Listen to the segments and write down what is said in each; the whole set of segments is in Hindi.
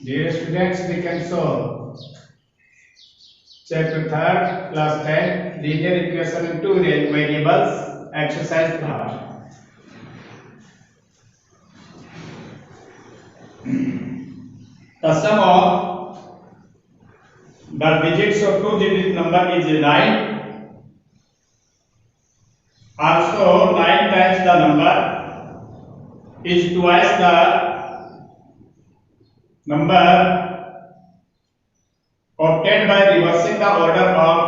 Dear students, we can solve chapter 3rd, class 10, linear equation in two real variables, exercise part. The sum of the digits of two-digit number is 9. Also, 9 times the number is twice the number obtained by reversing the order of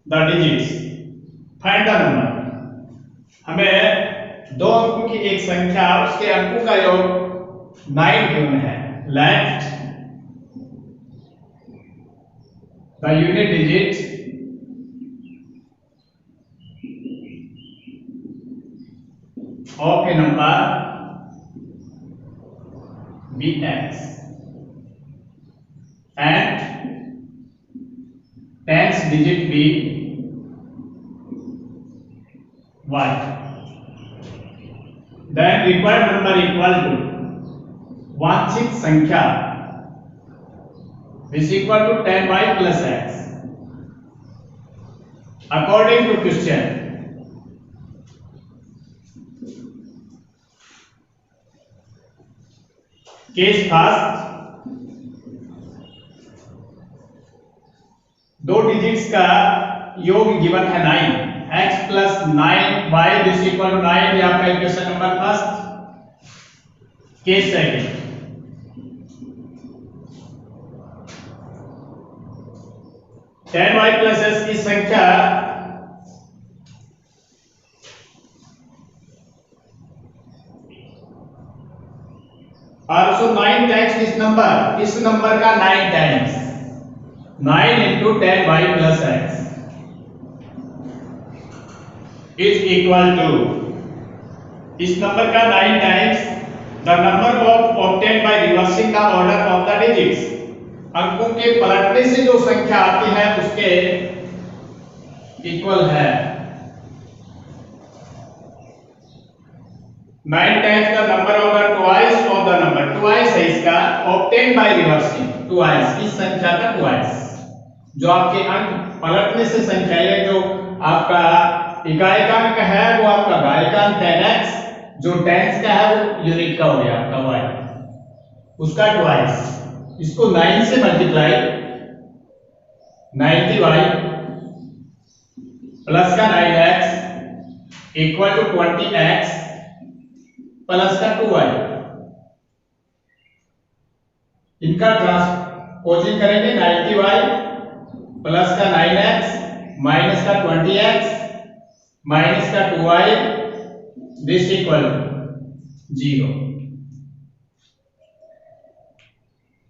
the digits. Find the number. हमें दो अंकों की एक संख्या उसके अंकों का योग 9 गिवन है. Let the unit digit of a number be x and tens digit be y. Then required number equal to वांछित संख्या is equal to 10y plus x. According to question, case first, दो डिजिट्स का योग गिवन है 9. x plus 9y is equal to 9. ये आपका equation number first. Case second, ten y plus x की संख्या also 9 times this number. इस नंबर का 9 times 9 into 10y plus x is equal to इस नंबर का 9 टाइम्स the number of obtained by reversing the order of the digits. अंकों के पलटने से जो संख्या आती है उसके इक्वल है. 9 times the number of the twice of the number. twice है इसका obtained by reversing. twice इस संख्या का twice. जो आपके अंक पलटने से संख्या है, जो आपका इकाइकांक है वो आपका घातांक 10x, जो टेंस का है वो यूनिट का हो गया आपका y, उसका twice. इसको 9 से मल्टीप्लाई 90y प्लस का 9x equal to 20x plus का 2y. इनका ट्रांसपोजिंग करेंगे 90y प्लस का 9x माइनस का 20x माइनस का 2y this equal 0.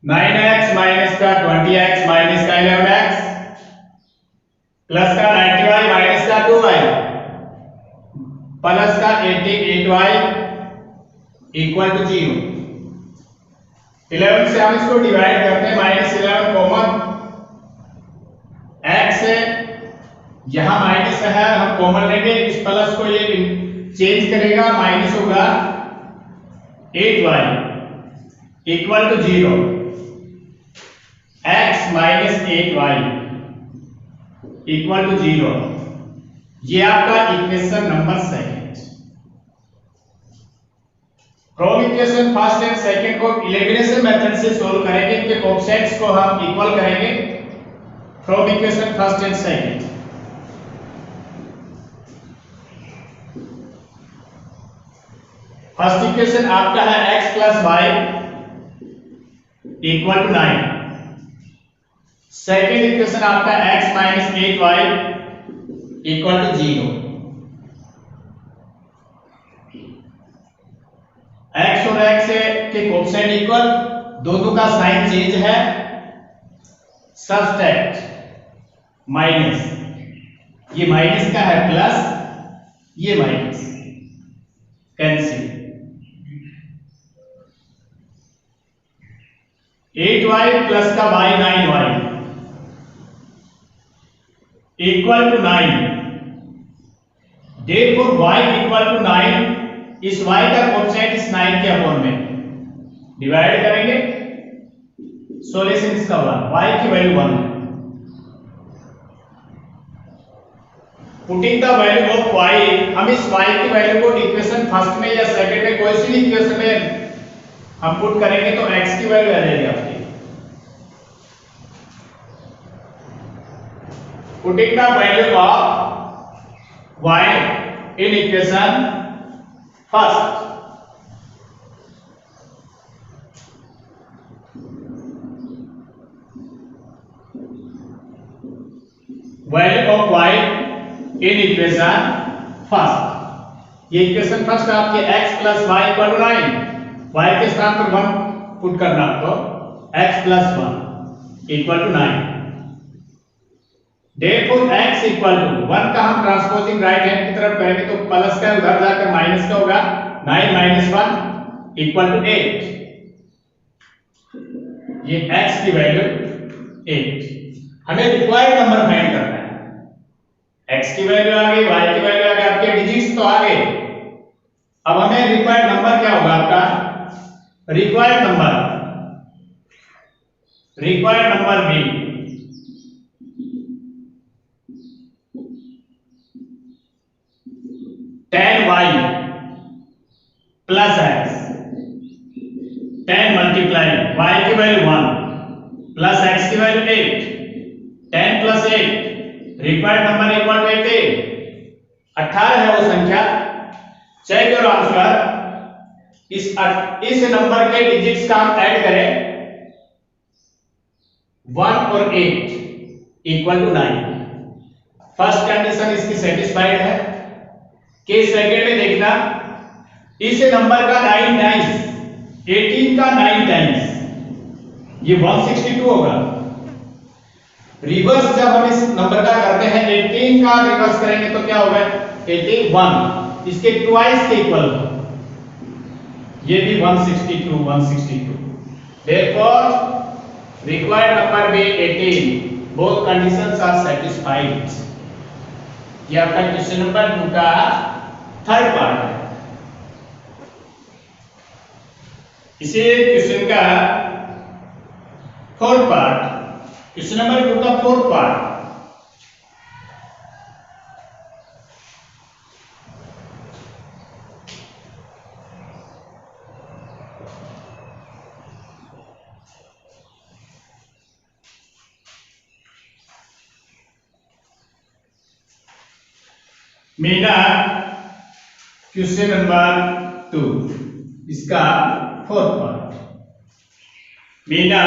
9x minus का 20x माइनस का 11x प्लस का 90y माइनस का 2y प्लस का 88y इक्वल टू 0. 11 से हम इसको डिवाइड करते हैं. माइनस 11 कॉमन x है, यहां माइनस है हम कॉमन लेंगे. इस प्लस को ये चेंज करेगा, माइनस होगा 8y equal to 0. x minus 8y equal to 0. ये आपका equation number second. From equation first and second को एलिमिनेशन मेथड से सोल्व करेंगे. इनके कोएफिशिएंट्स को हम इक्वल करेंगे from equation first and second. First equation आपका है x plus y equal to 9. Second equation आपका x minus 8y equal to 0. x और x के कोएफिशिएंट इक्वल, दोनों का साइन चेंज है. सब्सट्रैक्ट माइनस, ये माइनस का है प्लस, ये माइनस कैंसिल. 8y प्लस का y 9y equal to 9. Therefore y equal to 9. इस y का कोएफिशिएंट इस 9 के अपॉन में डिवाइड करेंगे सॉल्यूशन इसका 1, y की वैल्यू 1 है। Putting the value of y, हम इस y की वैल्यू को इक्वेशन फर्स्ट में या सेकंड में कोई सी भी इक्वेशन में हम पुट करेंगे तो x की वैल्यू आ जाएगी आपकी। Putting the value of y in equation first, value of y in equation first. ये इक्वेशन फर्स्ट आपके x plus y equal to 9, y के स्थान पर 1 पुट करना आपको, x plus 1 equal to 9। Therefore x equal to 1 का हम ट्रांसपोजिंग राइट हैंड की तरफ करेंगे तो प्लस का उधर जाकर माइनस का होगा, 9 माइनस 1 इक्वल टू 8। ये x की वैल्यू 8। हमें रिक्वायर्ड नंबर फाइंड करना है। x की वैल्यू आ गई, y की वैल्यू आ गई, आपके डिजिट्स तो आ गए। अब हमें रिक्वायर्ड नंबर क्या होगा आपका? रिक्वायर्ड नंबर भी 10y plus x, 10 multiply y की वैल्यू 1 प्लस x की value 8, 10 plus 8 required number equal to 18 है वो संख्या। Check your answer. इस नंबर के डिजिट्स का हम ऐड करें 1 और 8 इक्वल टू 9। फर्स्ट कंडीशन इसकी सेटिस्फाइड है। केस सेकंड में देखना, इस नंबर का 9 टाइम्स 18 का 9 टाइम्स ये 162 होगा। रिवर्स जब हम इस नंबर का करते हैं 18 का रिवर्स करेंगे तो क्या होगा? 81 इसके ट्वाइस के इक्वल, ये भी 162। therefore required number be 18, both conditions are satisfied। ये आपका क्वेश्चन नंबर 2 का थर्ड पार्ट है। इसी क्वेश्चन का फोर्थ पार्ट, क्वेश्चन नंबर 2 का fourth part. Meena question number 2 इसका fourth part. Meena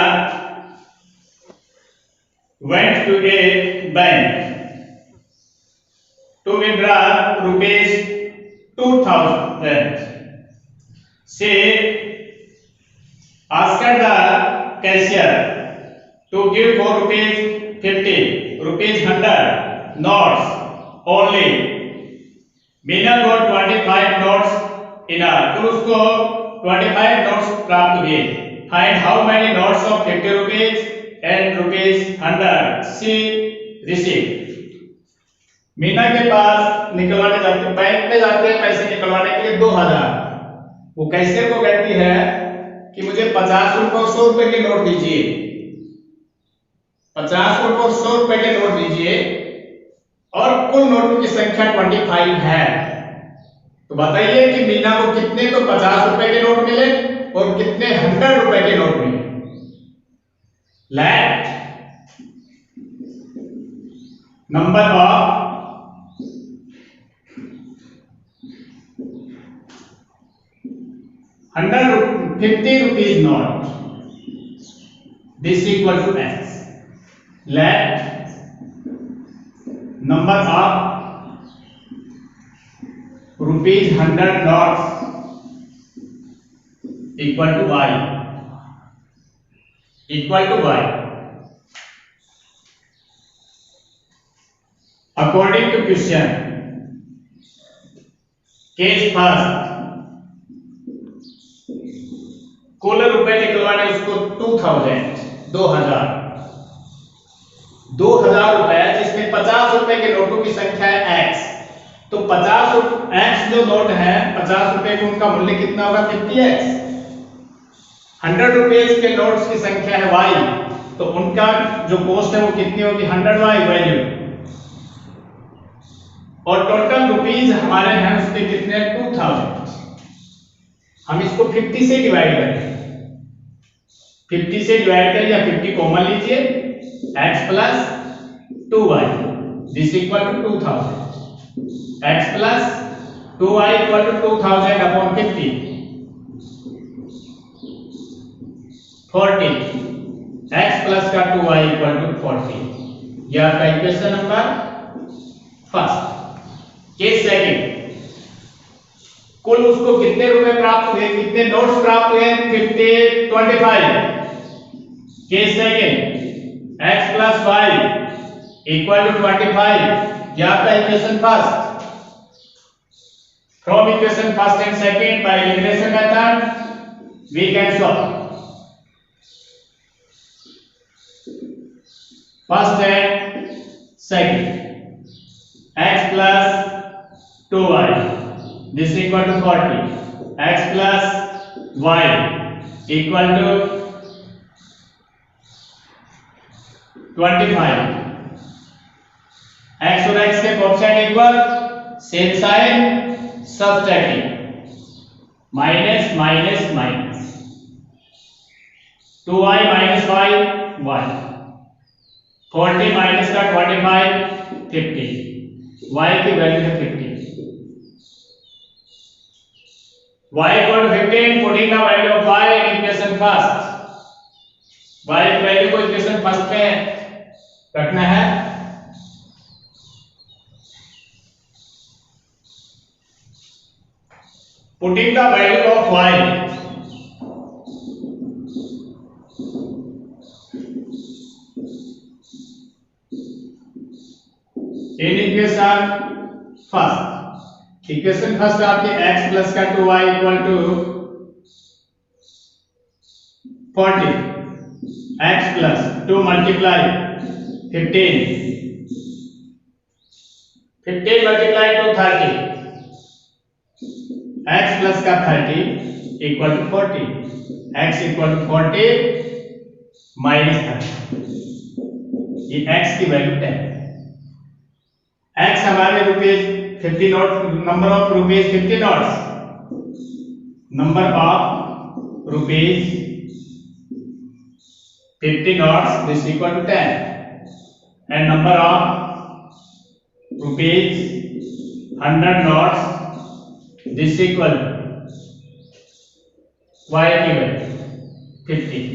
went to a bank to withdraw rupees 2000. She asked the cashier to give for rupees 50, rupees 100 notes only. Meena got 25 notes in all, तो उसको 25 notes प्राप्त हुए। Find how many notes of 50 rupees and rupees 100 she received। Meena के पास निकलवाने जाते, बैंक में जाते हैं पैसे निकलवाने के लिए 2000। वो कैशियर को कहती है कि मुझे 50 रुपए और 100 रुपए के नोट दीजिए, 50 रुपए और 100 रुपए के नोट दीजिए, और कुल नोटों की संख्या 25 है। तो बताइए कि मीना को कितने तो 50 रुपए के नोट मिले और कितने 100 रुपए के नोट मिले। Let number of 50 rupees note, this equal to x. Let number of rupees 100 notes equal to y, equal to y। According to question, case first, कुल रुपए निकलवाने उसको 2000 रुपए, जिसमें 50 रुपए के नोटों की संख्या है x। तो 50 x जो नोट है 50 रुपए को, उनका मूल्य कितना होगा? 50x। 100 रुपीज के नोट्स की संख्या है y, तो उनका जो कॉस्ट है वो कितनी होगी 100y वैल्यू, और टोटल रुपीज हमारे हैं उसके कितने 2000। हम इसको 50 से डिवाइड करें, 50 से डिवाइड करें या 50 कॉमन लीजिए, x plus 2y this equal to 2000, x plus 2y equal to 2000 upon 50 40, x plus का 2y इक्वल टू 40। यह आपका equation number first. Case second, कुल उसको कितने रुपए प्राप्त हुए, कितने नोट्स प्राप्त हुए 25। Case second, x plus y equal to 25। यह आपका equation first. From equation first and second by elimination method we can solve first and second. x plus 2y this equal to 40, x plus y equal to 25, x और x के coefficient equal, same sign subtracting, minus minus minus 2y minus y 1, 40 minus का 25 50, y की वैल्यू है 50, y equal to 15, putting the value of y in equation first, y की वैल्यू को इक्वेशन फर्स्ट में रखना है। putting the value of y in equation first, equation first आपके x प्लस का 2y equal to 40, x plus 2 multiply 15, 15 multiply two 30, x plus का 30 equal to 40, x equal to 40 minus 30, ये x की वैल्यू 10, x हमारे rupees 50 note, number of rupees 50 notes, number of rupees 50 notes this equal to 10, and number of rupees 100 notes this equal y की value 50।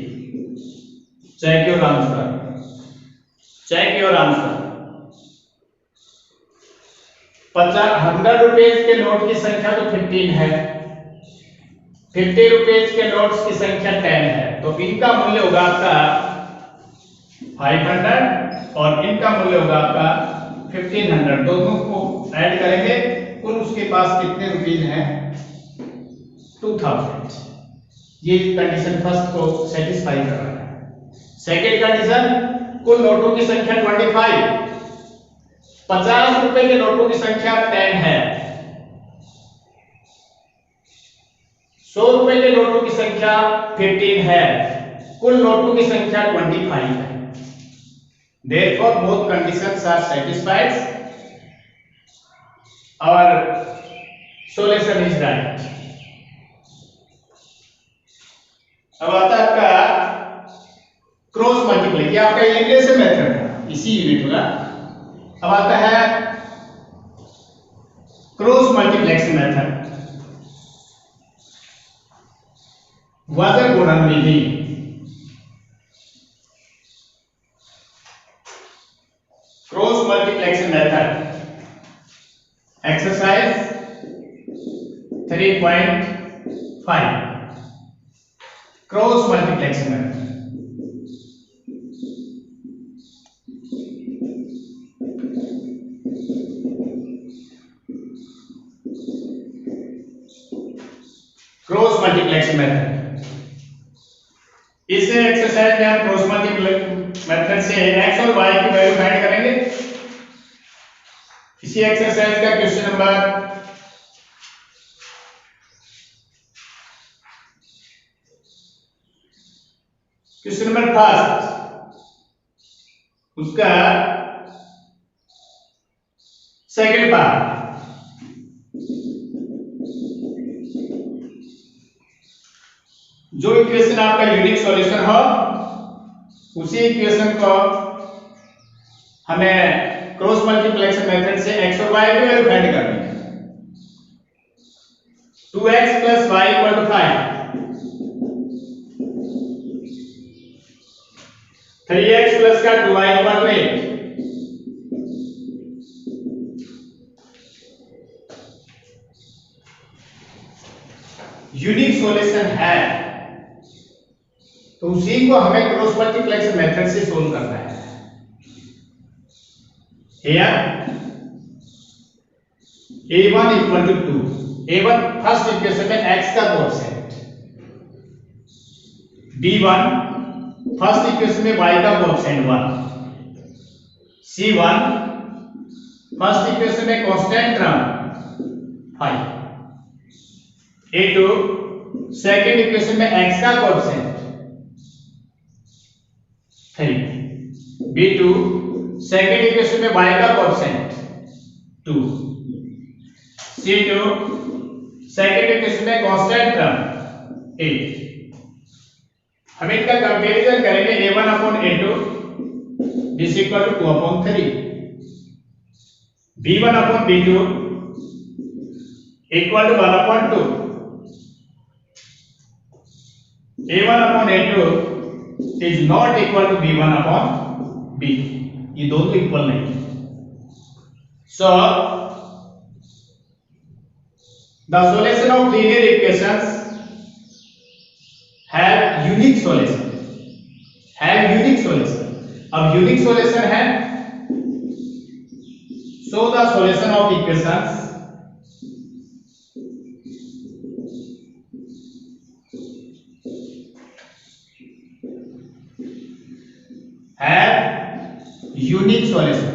Check your answer, check your answer. 100 rupees के नोट की संख्या तो 15 है, 50 रुपीज के नोट्स की संख्या 10 है, तो इनका मूल्य होगा आपका 500 और इनका मूल्य होगा आपका 1500। दोनों को ऐड करेंगे, कुल उसके पास कितने रुपीज हैं 2000। ये कंडीशन फर्स्ट को सेटिस्फाई कर रहा है। सेकंड कंडीशन, कुल नोटों की संख्या 25, 50 रुपए के नोटों की संख्या 10 है, 100 रुपए के नोटों की संख्या 15 है, कुल नोटों की संख्या 25 है। Therefore, both conditions are satisfied. Our solution is right. अब आता है आपका क्रॉस मल्टीप्लाई, ये आपका एलिमिनेशन मेथड है, इसी यूनिट होगा। अब आता है क्रॉस मल्टीप्लेक्स मेथड, वजन गुणन विधि। Cross multiplex method, exercise 3.5, cross multiplex method. Cross multiplex method, इस एक्सरसाइज में हम क्रॉस मल्टीप्लेक्स मेथड से x और y की वैल्यू फाइंड करेंगे। इसी एक्सरसाइज का question number 5 question number first, उसका सेकंड पार्ट, जो इक्वेशन आपका यूनिक सॉल्यूशन हो उसी इक्वेशन को हमें क्रॉस मल्टीप्लेक्शन मेथड से x और y की वैल्यू फाइंड करनी है। 2x + y = 5, 3x + का 2y = 8, यूनिक सॉल्यूशन है तो उसी को हमें क्रॉस मल्टीप्लेक्शन मेथड से सोल्व करना है। Here a1 = 2, a1 first equation में x का कोएफिशिएंट, b1 फर्स्ट इक्वेशन में y का कोएफिशिएंट 1, c1 फर्स्ट इक्वेशन में constant term 5, a2 second equation में x का कोएफिशिएंट 3, b2 सेकंड इक्वेशन में y का कोएफिशिएंट 2, c2 सेकंड इक्वेशन में कांस्टेंट टर्म 8। हम इनका कंपैरिजन करेंगे a1/a2 is equal to 2/3, b1/b2 equal to 1/2, a1/a2 is not equal to b1/b2, ये दोनों इक्वल नहीं है। So the solution of linear equations have unique solution, अब यूनिक सॉल्यूशन है, so the solution of equations have unique solution.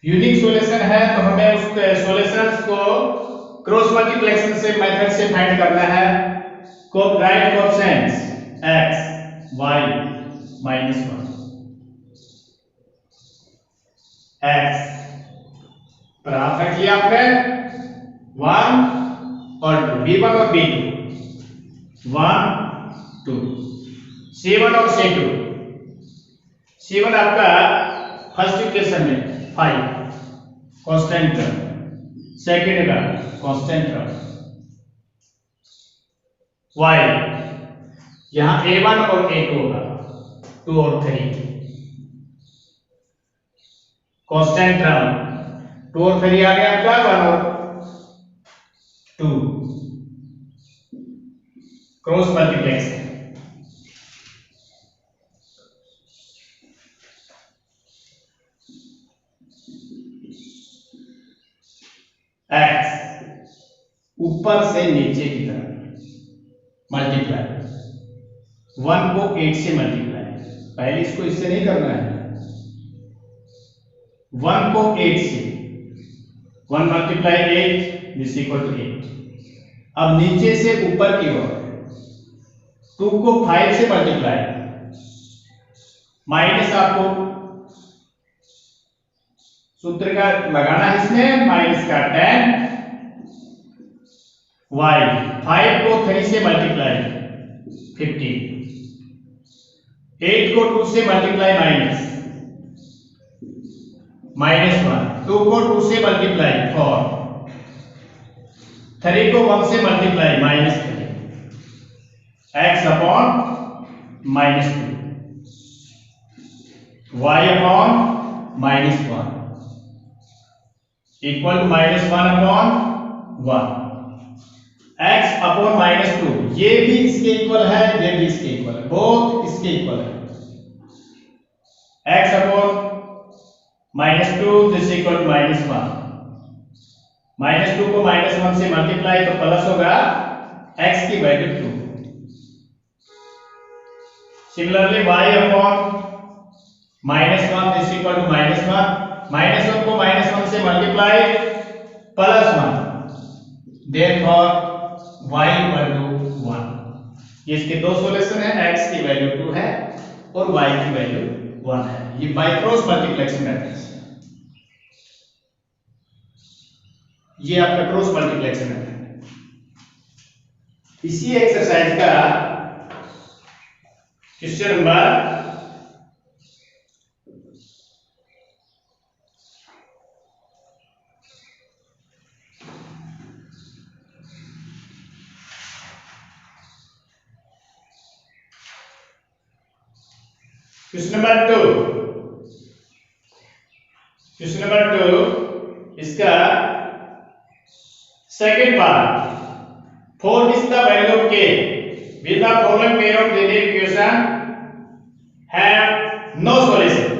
Unique solution है तो हमें उस सॉल्यूशंस को क्रॉस मल्टीप्लेक्शन से मेथड से फाइंड करना है। Right coefficients x y -1, x प्राप्त रख लिया आपने 1 और 2, b1 और b2 1 2, c1 और c2, c1 आपका फर्स्ट इक्वेशन में 5 कांस्टेंट टर्म, सेकंड का कांस्टेंट टर्म y, यहां a1 और a2 होगा 2 और 3 कांस्टेंट टर्म 2 और 3 आ गया आपका 1 और 2 क्रॉस मल्टीप्लेक्शन। x ऊपर से नीचे की तरफ मल्टीप्लाई, 1 को 8 से मल्टीप्लाई, पहले इसको इससे नहीं करना है, 1 को 8 से 1 × 8 दिस इक्वल टू 8। अब नीचे से ऊपर की ओर 2 को 5 से मल्टीप्लाई, माइनस आपको सूत्र का लगाना है इसमें, माइनस का 10 y, 5 को 3 से मल्टीप्लाई 15, 8 को 2 से मल्टीप्लाई -1, 2 को 2 से मल्टीप्लाई 4, 3 को 1 से multiply -3, x upon -2, y upon -1 equal to -1/1, x upon -2, ये भी इसके इक्वल है, ये भी इसके इक्वल है, बोथ इसके इक्वल है, x upon -2 this equal to -1, -2 को -1 से मल्टीप्लाई तो प्लस होगा, x की value 2। Similarly y upon -1 this equal to -1, -1 को -1 से multiply +1, therefore y equal to 1। ये इसके दो सॉल्यूशन है, x की वैल्यू 2 है और y की वैल्यू 1 है। ये बाय क्रॉस मल्टीप्लेक्शन मेथड है, ये आपका क्रॉस मल्टीप्लेक्शन मेथड है। इसी एक्सरसाइज का क्वेश्चन नंबर 2 इसका second part, for this the value of k with the following pair of linear equation have no solution।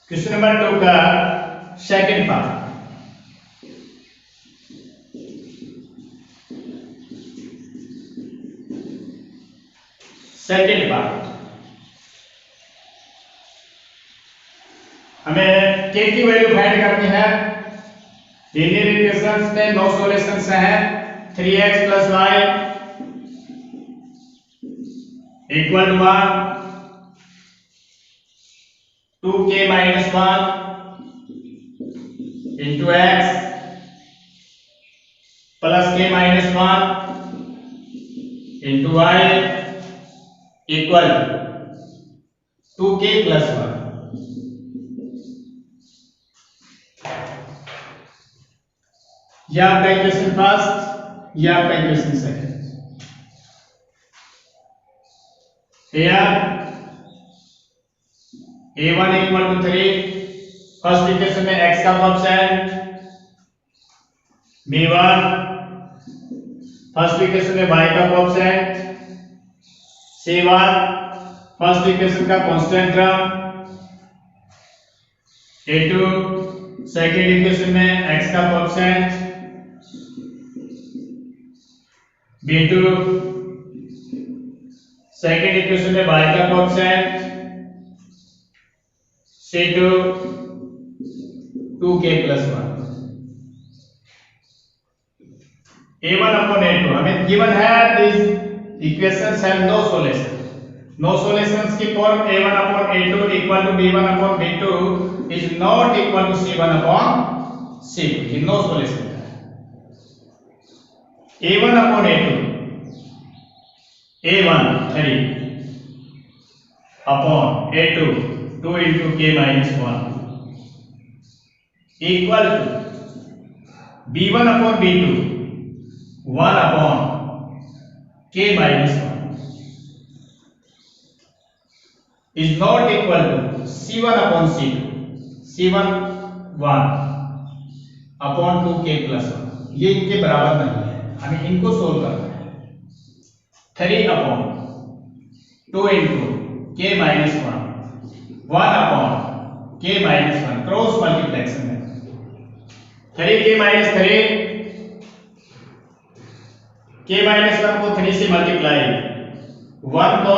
Question number 2 का सेकंड पार्ट, हमें k की वैल्यू फाइंड करनी है। लीनियर इक्वेशंस में नो सॉल्यूशंस हैं। 3x + y equal to 1, 2k - 1 into x plus k - 1 into y equal 2k + 1। यह आपका इक्वेशन फर्स्ट, यह आपका equation second. here a1 equal to 3, first equation में x का कोएफिशिएंट, b1 फर्स्ट इक्वेशन में y का कोएफिशिएंट, c1 फर्स्ट इक्वेशन का constant term, a2 second equation में x का कोएफिशिएंट, b2 सेकंड इक्वेशन में y का coefficient, c2 2k + 1। a1 upon a2 हमें गिवन है this equations have no solution. No solutions की form a1 upon a2 equal to b1 upon b2 is not equal to c1 upon c2। ये नो सॉल्यूशन है। a1 upon a2, a1 3 upon a2 2 into k - 1 equal to b1 upon b2 1 upon k - 1 is not equal to c1 upon c2, c1 1 upon 2k + 1। ये इनके बराबर नहीं है, हमें इनको सोल्व करना है। 3 upon 2 into k - 1 1 upon k - 1 cross मल्टीप्लेक्शन है। 3k - 3 k - 1 को 3 से मल्टीप्लाई, 1 को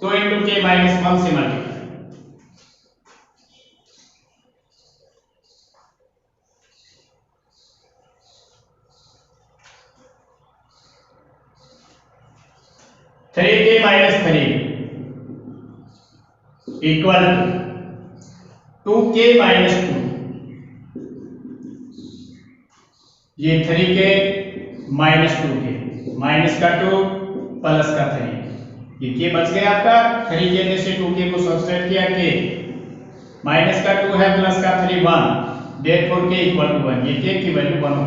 2 into k - 1 से मल्टीप्लाई, थ्री के - 3 इक्वल टू 2k - 2। ये 3k - 2k, माइनस का 2 प्लस का 3, ये k बच गया आपका। 3k में से 2k को सब्ट्रैक्ट किया, k माइनस का 2 है प्लस का 3 1, देयरफॉर k इक्वल टू 1। ये k की वैल्यू 1 हो।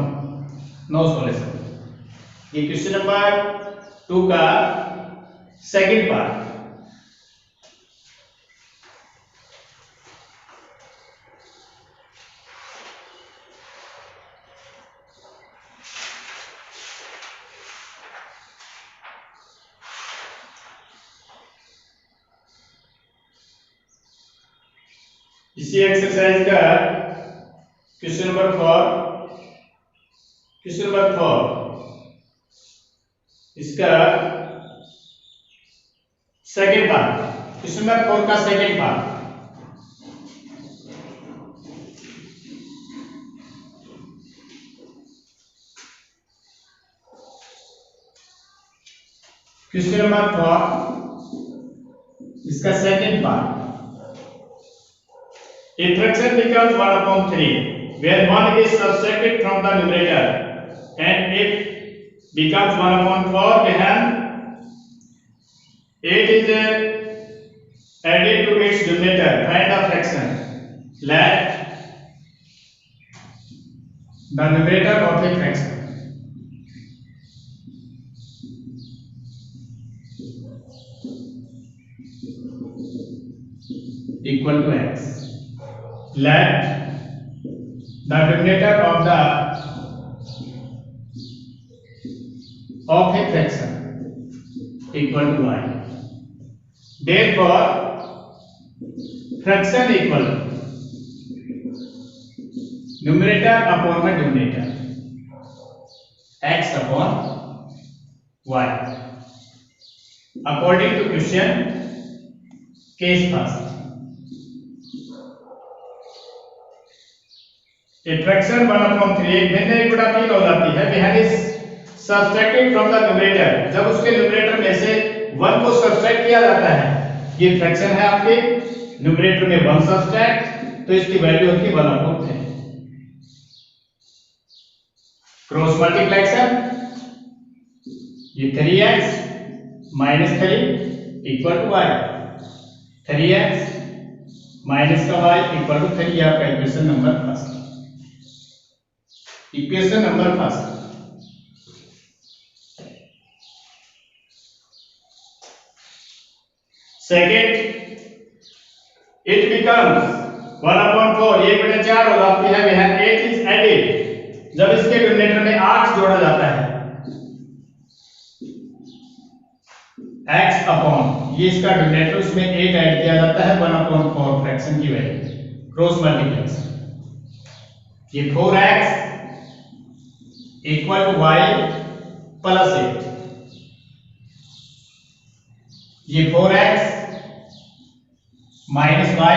No solution. ये क्वेश्चन नंबर 2 का सेकंड पार्ट। इसी एक्सरसाइज का क्वेश्चन नंबर 4 इसका सेकंड पार्ट, क्वेश्चन नंबर 4 का सेकंड पार्ट। क्वेश्चन नंबर 4 इसका second part. A fraction becomes 1/3 where 1 is subtracted from the numerator, and if becomes 1/4 when 8 is added to its denominator. Find the fraction. Let the numerator of a fraction equal to x. Let the denominator of a fraction equal to y. Therefore, fraction equal numerator upon the denominator, x upon y. According to question, case first. A fraction 1/3 एक भिन्न गुणा 3 हो जाती है when is subtracted from the numerator, जब उसके न्यूमरेटर में से 1 को सब्ट्रैक्ट किया जाता है। ये फ्रैक्शन है आपके न्यूमरेटर में 1 सब्ट्रैक्ट, तो इसकी वैल्यू होती है 1/3। क्रॉस मल्टीप्लिकेशन, ये 3x - 3 equal to y, 3x minus का y इक्वल टू 3। आपका equation number first. Equation number first. Second, it becomes 1/4 1/4 हो जाती है when 8 is added, जब इसके डिनोमिनेटर में 8 जोड़ा जाता है। x अपॉन ये इसका डिनोमिनेटर, उसमें 8 ऐड किया जाता है 1/4 फ्रैक्शन की वैल्यू। क्रॉस मल्टीप्लिकेशन, ये 4x equal to y plus 8, ये 4x minus y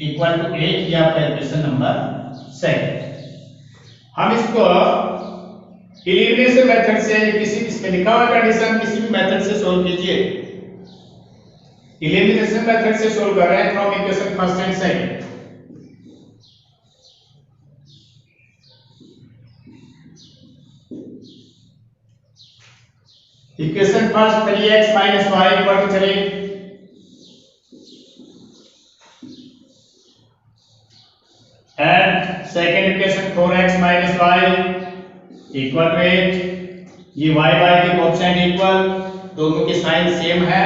equal to 8। ये आपका इक्वेशन नंबर सेकंड। हम इसको एलिमिनेशन मेथड से, किसी इसमें लिखा हुआ कंडीशन किसी भी मेथड से सोल्व कीजिए। एलिमिनेशन मेथड से सोल्व कर रहे हैं from equation first and second. Equation first 3x - y equal to 3, and second equation 4x - y equal to 8। ये y के कोएफिशिएंट इक्वल, दोनों के साइन सेम है,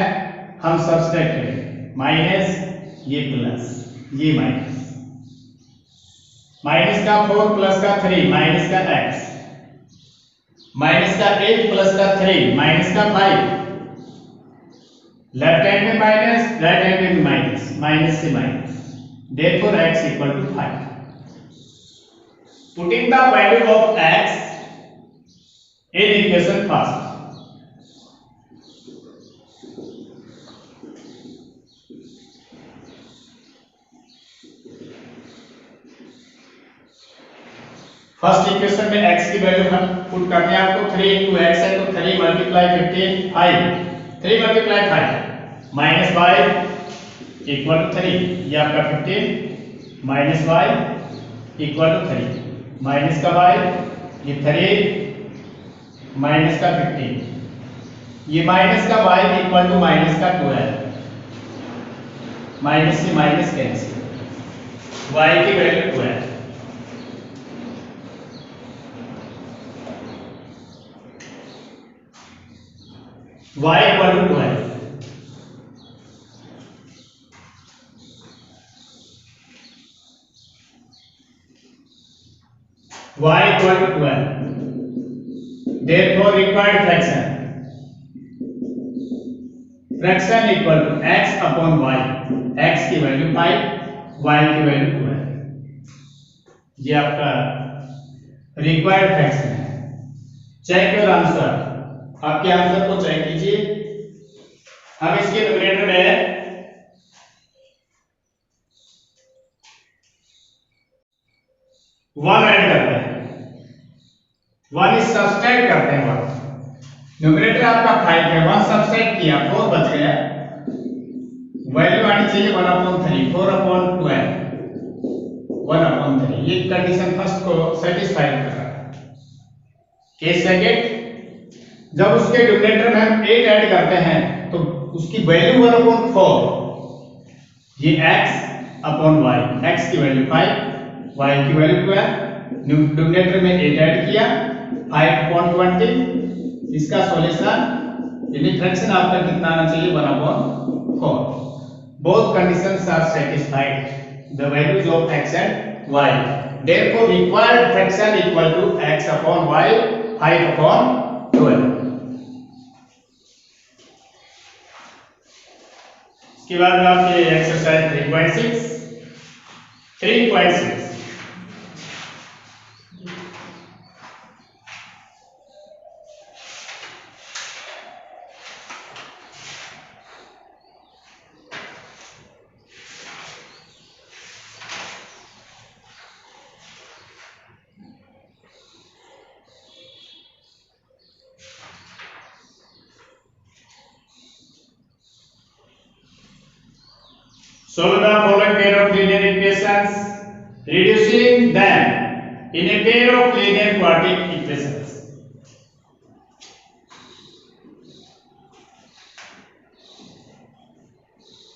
हम सब्ट्रैक्ट करें। माइनस ये प्लस, ये माइनस, माइनस का 4 प्लस का 3 माइनस का x, माइनस का 8 प्लस का 3 माइनस का 5। लेफ्ट हैंड में माइनस, राइट हैंड में भी माइनस, माइनस से minus, therefore x equal to 5। Putting the value of x in equation first. First equation में x की वैल्यू हम पुट करते हैं आपको। 3 × x है तो 3 × 15 5, 3 × 5 माइनस y इक्वल टू 3। ये आपका 15 minus y equal to 3, minus का y ये 3 माइनस का 15, ये माइनस का y इक्वल टू माइनस का 12। माइनस से माइनस कैंसिल, y की value 12। y equal to 12। y equal to 12. Therefore required fraction equal to x upon y, x की वैल्यू 5 y की वैल्यू 2 है। ये आपका रिक्वायर्ड फ्रैक्शन है। चेक योर आंसर, आपके आंसर को चेक कीजिए। हम इसके न्यूमरेटर में 1 ऐड करते हैं, 1 इस सब्सट्रैक्ट करते हैं 1। न्यूमरेटर आपका 5 है, 1 सब्सट्रैक्ट किया 4 बच गया, वैल्यू आनी चाहिए 1/3, 4/12, 1/3। ये कंडीशन फर्स्ट को सेटिस्फाई कर रहा है। केस सेकंड, जब उसके न्यूमरेटर में हम 8 ऐड करते हैं तो उसकी वैल्यू 1/4, ये x/y, x की वैल्यू 5, y की वैल्यू 12, न्यूमरेटर में 8 ऐड किया 5/20। इसका सॉल्यूशन यानी फ्रैक्शन आपका कितना आना चाहिए 1/4। Both conditions are satisfied, the values of x and y, therefore required fraction equal to x/y 5/12। इसके बाद में आपके exercise 3.6 Solve the following pair of linear equations, reducing them in a pair of linear quadratic equations.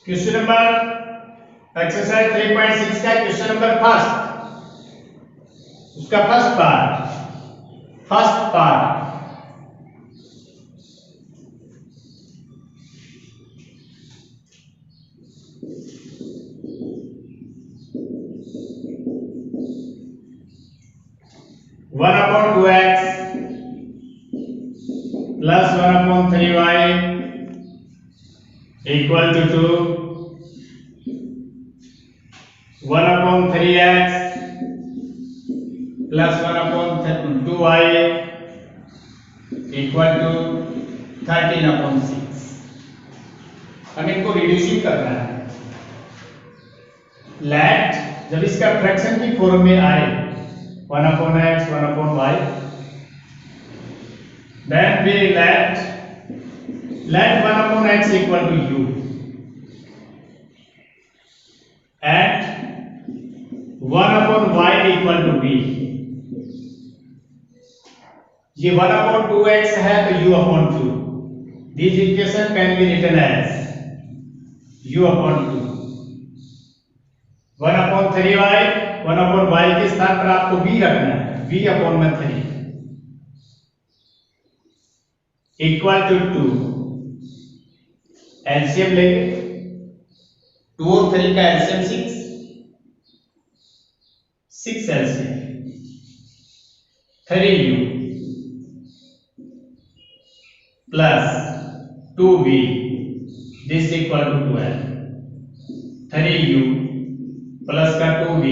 Question number exercise 3.6 का क्वेश्चन नंबर फर्स्ट, उसका first part one upon 2x plus 1/3y equal to 2, 1/3x plus 1/2y equal to 13/6। हम इनको रिड्यूसिंग कर रहे हैं। लेट जब इसका फ्रैक्शन की फॉर्म में आए 1/x 1/y, then we let 1/x equal to u and 1/y equal to b। ये 1/2x है तो u/2, this equation can be written as u/2। 1/3y 1/y के स्थान पर आपको b रखना है, b/3 इक्वल टू 2। एलसीएम लेंगे, 2 और 3 का LCM 6 LCM 3u plus 2b, this equal to 12। 3u plus का 2b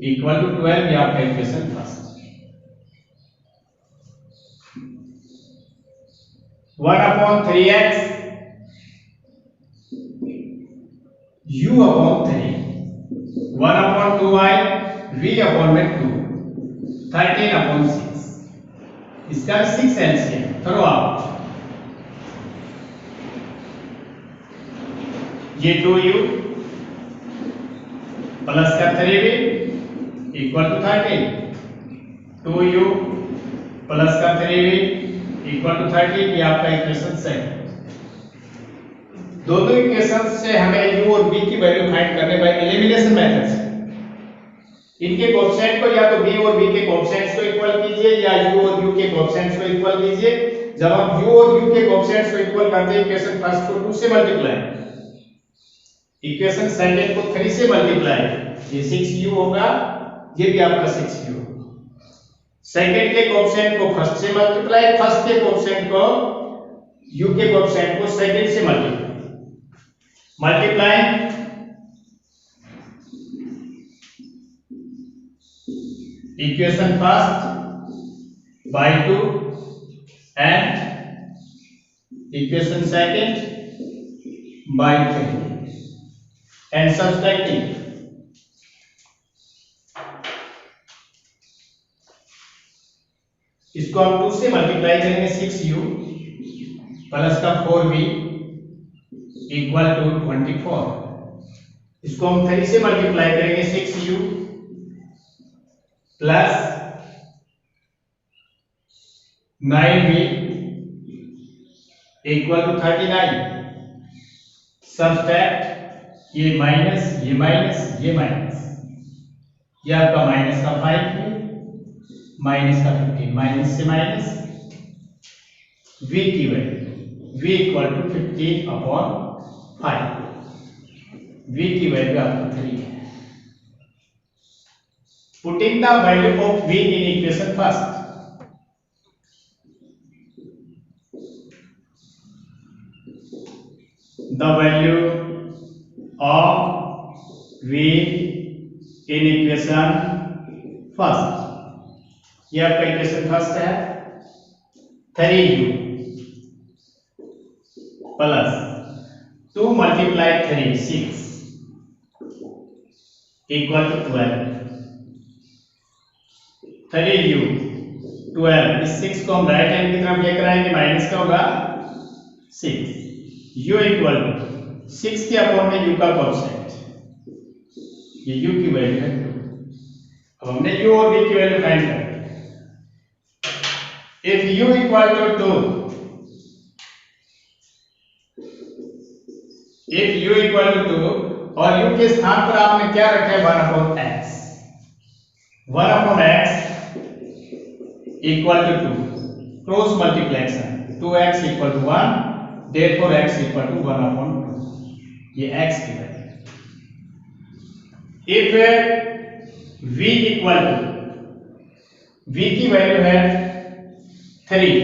इक्वल टू 12, ये आपका equation first. 1/3x u/3, 1/2y v/2, 13/6। इसका 6 एलसीएम थ्रो आउट, ये 2u प्लस का 3v equal to 13, 2u plus का 3v इक्वल टू 13, ये आपका इक्वेशन सेकंड। दोनों इक्वेशन से हमें u और b की वैल्यू फाइंड करने बाय एलिमिनेशन मेथड से। इनके कोएफिशिएंट को या तो b और b के कोएफिशिएंट्स को इक्वल कीजिए या u और u के कोएफिशिएंट्स को इक्वल कीजिए। जब हम u और u के कोएफिशिएंट्स को इक्वल करते हैं, इक्वेशन फर्स्ट को 2 से मल्टीप्लाई, इक्वेशन सेकंड को 3 से मल्टीप्लाई, ये 6u होगा, ये भी आपका 6u होगा। सेकंड के कोएफिशिएंट को फर्स्ट से मल्टीप्लाई, फर्स्ट के कोएफिशिएंट को u के कोएफिशिएंट को सेकंड से multiply Equation first by 2 and equation second by 3 and subtracting. इसको हम 2 से मल्टीप्लाई करेंगे 6u प्लस का 4v इक्वल टू 24। इसको हम 3 से मल्टीप्लाई करेंगे 6u plus 9v equal to 39। Subtract ये माइनस ये माइनस ये माइनस, ये आपका माइनस का 5 है माइनस का 15, माइनस से माइनस v की value v equal to 15/5, v की वैल्यू आपको 3 है। Putting the value of v in equation first, the value of v in equation first, ये आपका इक्वेशन फर्स्ट है। 3u plus 2 multiply 3 6 equal to 12। 3u 12, इस 6 को हम राइट हैंड की तरफ लेकर आएंगे, माइनस का होगा 6, u इक्वल टू 6 के अपॉन में u का कोएफिशिएंट, ये u की वैल्यू है 2। अब हमने u और v की वैल्यू फाइंड कर ली। If u equal to 2, if u equal to 2 और u के स्थान पर आपने क्या रखा है 1/x, 1/x equal to 2, cross multiplication 2x equal to 1, therefore x equal to 1/2, ये x की value. if v equal to, v की वैल्यू है 3,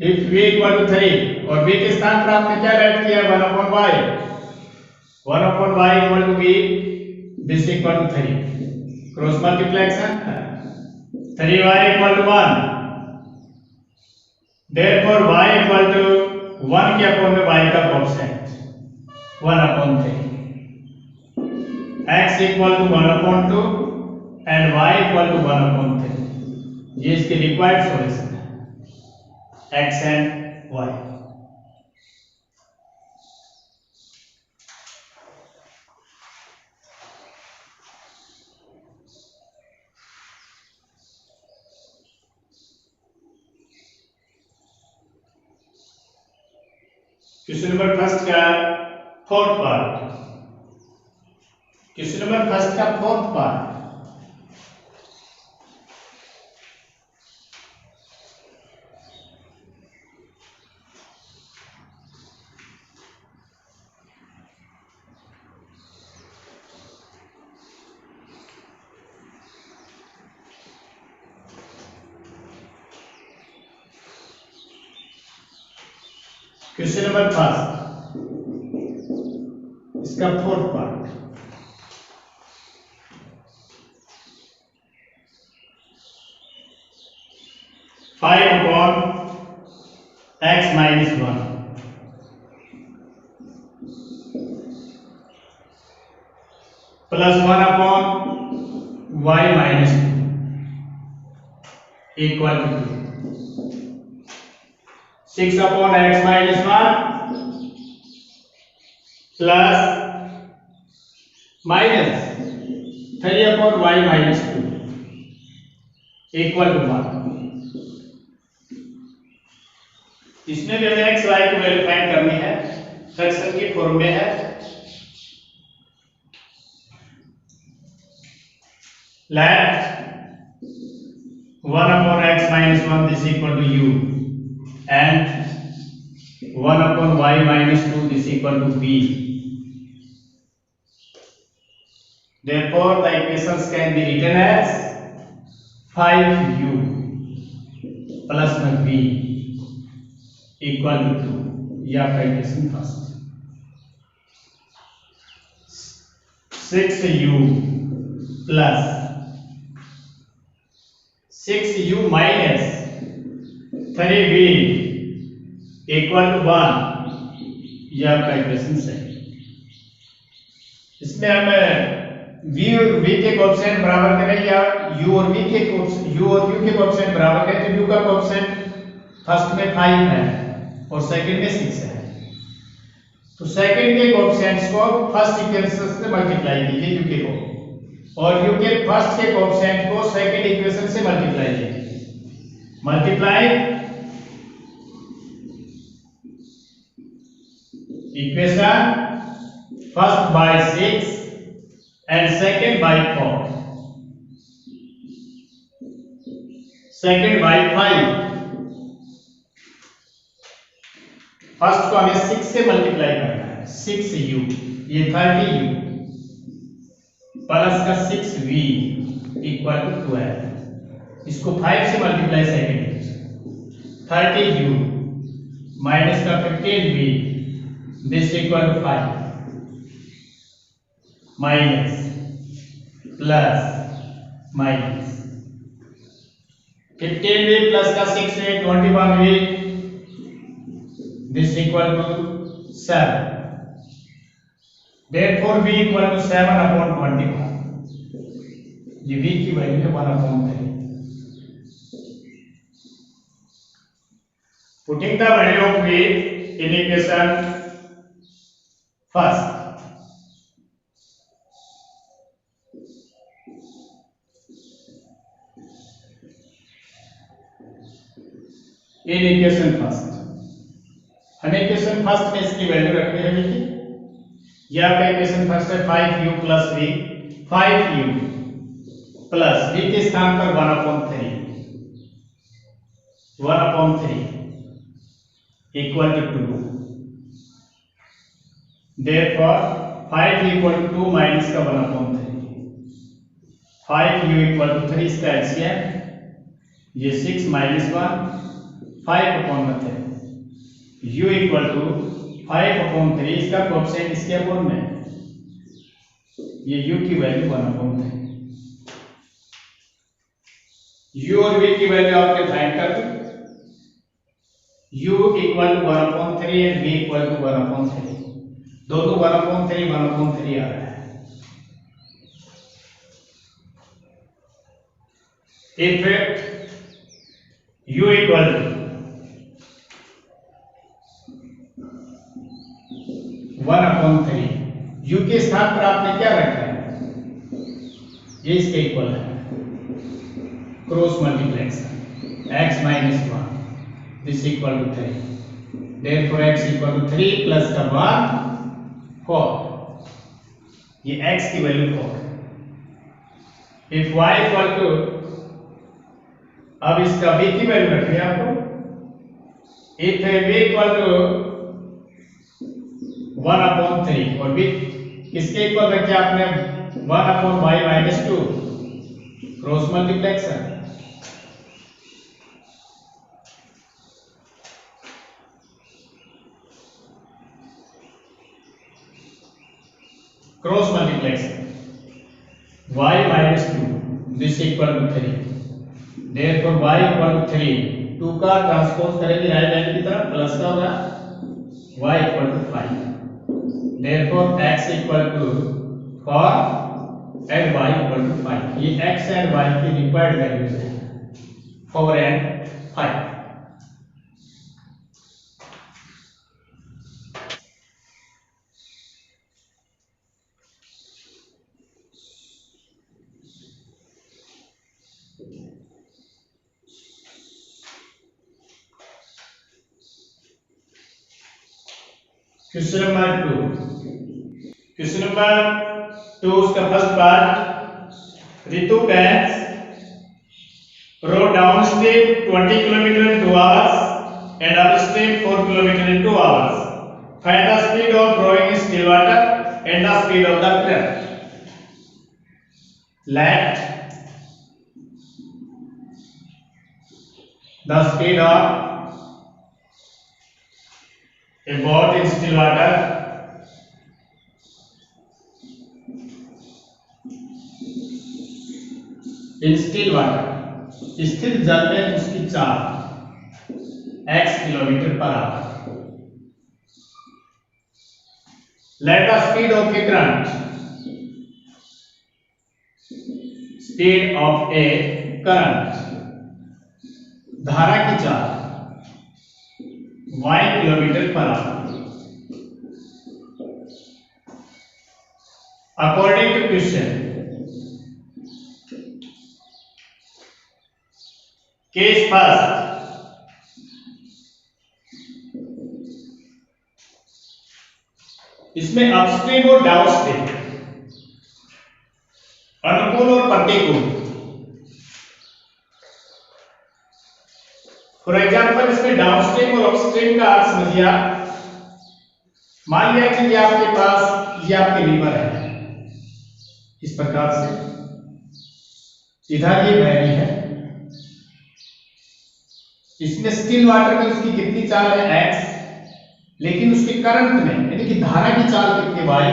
if v equal to 3 और v के स्थान पर आपने क्या राइट किया 1/y, 1/y equal to v, this equal to 3, cross multiplication 3y equal to 1, therefore y equal to 1 के अपॉन में y का coefficient 1/3, x equal to 1/2 and y equal to 1/3, ये इसके रिक्वायर्ड सॉल्यूशन है x and y। Question number first का fourth part, question number first का fourth part, question number first इसका fourth part, five upon x minus 1 plus 1 upon y minus 2 equal to 2, 6 upon x minus 1 plus minus 3 upon y minus 2 equal to 1। इसमें भी हमें x y की वैल्यू फाइंड करनी है, फ्रैक्शन की फॉर्म में है। let 1 upon x minus 1 this equal to u and 1 upon y minus 2 this equal to b. Therefore the equations can be written as 5u plus में v इक्वल टू 2, ये आपका equation first. 6u plus 6u minus 3v equal to 1, ये आपका इक्वेशन है। इसमें हम v और v के कोएफिशिएंट बराबर करें या u और v के u और u के कोएफिशिएंट बराबर करें, तो u का कोएफिशिएंट फर्स्ट में 5 है और सेकंड में 6 है, तो सेकंड के कोएफिशिएंट्स को फर्स्ट इक्वेशन से मल्टीप्लाई कीजिए u के को, और u के फर्स्ट के कोएफिशिएंट को सेकंड इक्वेशन से मल्टीप्लाई कीजिए। Multiply equation first by 6 and second by 4, second by 5। First को हमें 6 से मल्टीप्लाई करना है, 6u ये 30u प्लस का 6v इक्वल टू 12, इसको 5 से मल्टीप्लाई सेकंड, 30u माइनस का 15v this equal to 5 minus plus minus 15v plus का 6v 21v this equal to 7, therefore v equal to 7/21, ये v की वैल्यू है 1/3। Putting the value of v in equation first, in equation first, हमें इक्वेशन फर्स्ट में इसकी वैल्यू रखनी है। देखिए ये आपका इक्वेशन फर्स्ट है 5u plus v, 5u plus v के स्थान पर 1/3 equal to 2, therefore 5 equal to 2 minus का 1/3, 5u इक्वल टू 3 इसका एलसीएम ये 6 माइनस 1 5/3, u इक्वल टू 5/3, इसका कोएफिशिएंट इसके अपोन में, ये u की वैल्यू 1/3। u और v की वैल्यू आपने फाइंड कर दी, u equal to 1/3 and v equal to 1/3, दोनों 1/3 आ रहा है। If u equal to 1/3, u के स्थान पर आपने क्या रखा है, ये इसके इक्वल है, cross multiplication x minus 1 this equal to 3, therefore x equal to 3 plus का 1 4, ये x की value 4। If y equal to, अब इसका v की वैल्यू रखनी है आपको, इफ v इक्वल टू 1/3 और v किसके इक्वल रखे आपने 1/y minus 2, cross multiplication, cross multiplication y minus 2 this equal to 3, therefore y equal to 3, 2 का ट्रांसपोज करेंगे राइट हैंड की तरफ, प्लस का होगा y equal to 5, therefore x equal to 4 and y equal to 5, ये x एंड y की रिक्वायर्ड वैल्यूज है 4 एंड 5। क्वेश्चन नंबर 2 उसका first part, Ritu can row down stream 20 km in 2 hours and upstream 4 km in 2 hours. Find the speed of rowing in still water and the speed of the current. Let the speed of a boat in still water स्थिर जल में उसकी चाल x kilometre per hour. Let the speed of a current, speed of a current, धारा की चाल y kilometre per hour. According to question, case first, इसमें अपस्ट्रीम और डाउनस्ट्रीम, अनुकूल और प्रतिकूल। फॉर एग्जाम्पल इसमें डाउनस्ट्रीम और अपस्ट्रीम का अर्थ समझिए। मान लिया कि ये आपके पास ये आपके रिवर है, इस प्रकार से इधर ये बह रही है, इसमें स्टिल वाटर में उसकी कितनी चाल है x, लेकिन उसके करंट में यानी कि धारा की चाल कितनी y,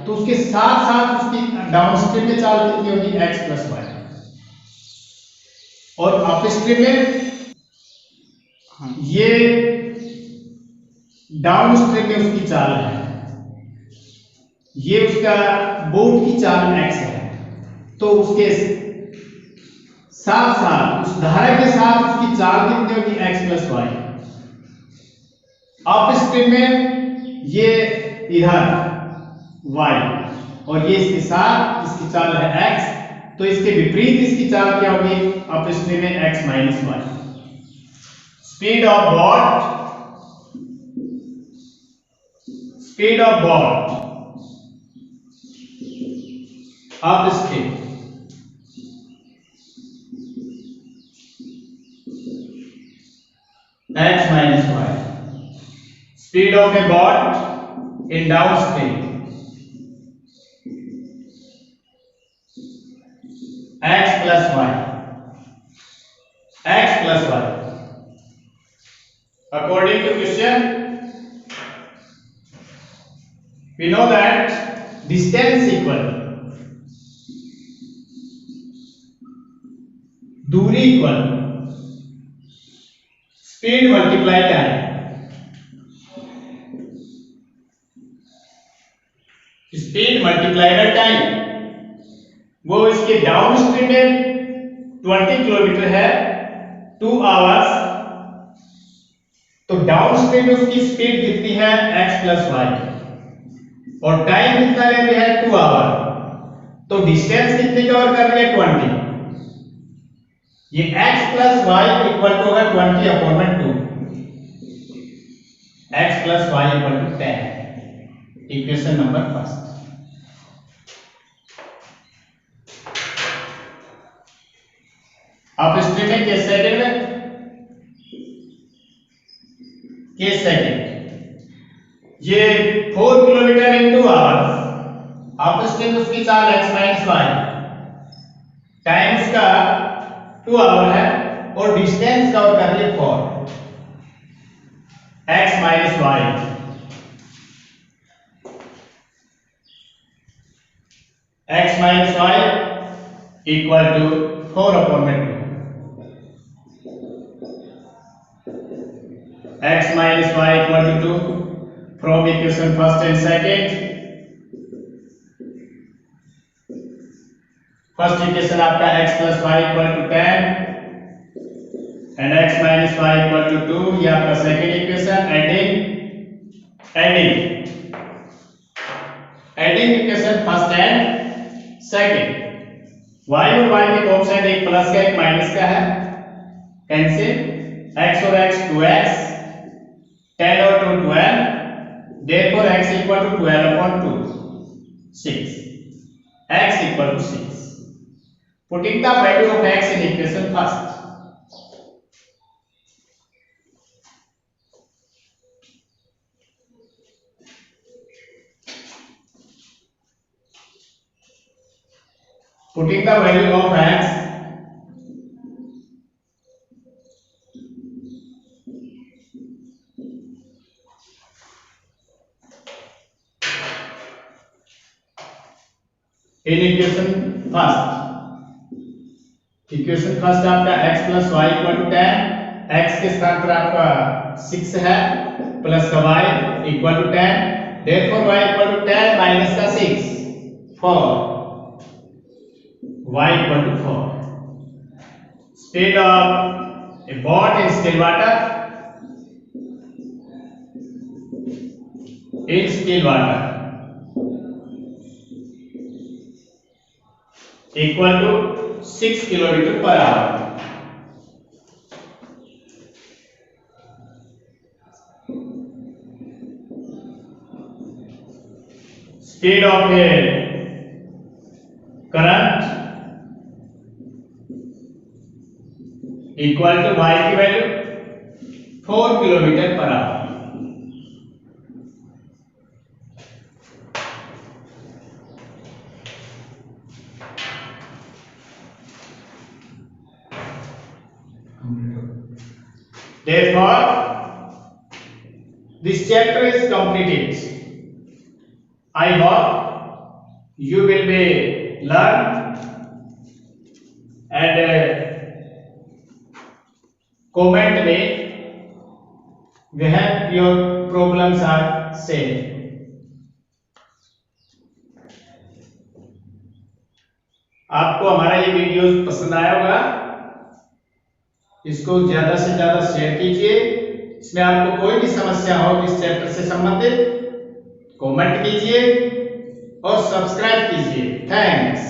तो उसके साथ साथ उसकी डाउनस्ट्रीम में चाल कितनी होगी x प्लस y, और अपस्ट्रीम में ये डाउनस्ट्रीम में उसकी चाल है, ये उसका बोट की चाल x है, तो उसके साथ साथ उस धारा के साथ उसकी चाल कितनी होगी x प्लस y। अपस्ट्रीम में ये इधर y और ये इसके साथ इसकी चाल है x, तो इसके विपरीत इसकी चाल क्या होगी अपस्ट्रीम में x minus y। Speed of boat upstream x minus y, speed of a boat in downstream x plus y, according to question we know that distance equal दूरी equal speed multiply time. Speed multiply by time, वो इसके डाउन स्ट्रीम में 20 किलोमीटर है 2 आवर्स, तो डाउन स्ट्रीम में उसकी स्पीड कितनी है x प्लस वाई, और टाइम कितना ले रही है 2 आवर, तो डिस्टेंस कितनी कवर कर रही है 20। ये x plus y equal to होगा 20 अपॉन में 2, x plus y equal to 10, equation number first. आप स्ट्रीम में केस सेकंड ये 4 किलोमीटर इन 2 आवर्स, आप स्ट्रीम उसकी चाल x माइनस वाई, टाइम उसका 2 आवर है, और डिस्टेंस कवर कर लिए 4, x minus y, x minus y equal to 4 upon में 2, x minus y equal to 2 from equation first and second। First equation आपका x plus y equal to 10 and x minus y equal to 2, ये आपका second equation. Adding equation first and second, y और y के बोथ साइड एक प्लस का एक माइनस का है, कैंसिल, x और x 2x, 10 और 2 12, therefore x equal to 12 upon 2, 6, x equal to 6, putting the value of x in equation first। putting the value of x in equation first आपका x plus y equal to 10, x के स्थान पर आपका 6 है प्लस का y equal to 10, therefore y equal to 10 minus का 6 4, y equal to 4. Speed of a boat in still water, equal to 6 kilometre per hour. Speed of a current equal to y की value 4 kilometre per hour. Therefore, this chapter is completed. I hope you will be learn and comment me where your problems are saved. आपको हमारा ये वीडियो पसंद आया होगा, इसको ज्यादा से ज्यादा शेयर कीजिए. इसमें आपको कोई भी समस्या हो इस चैप्टर से संबंधित कमेंट कीजिए और सब्सक्राइब कीजिए. थैंक्स.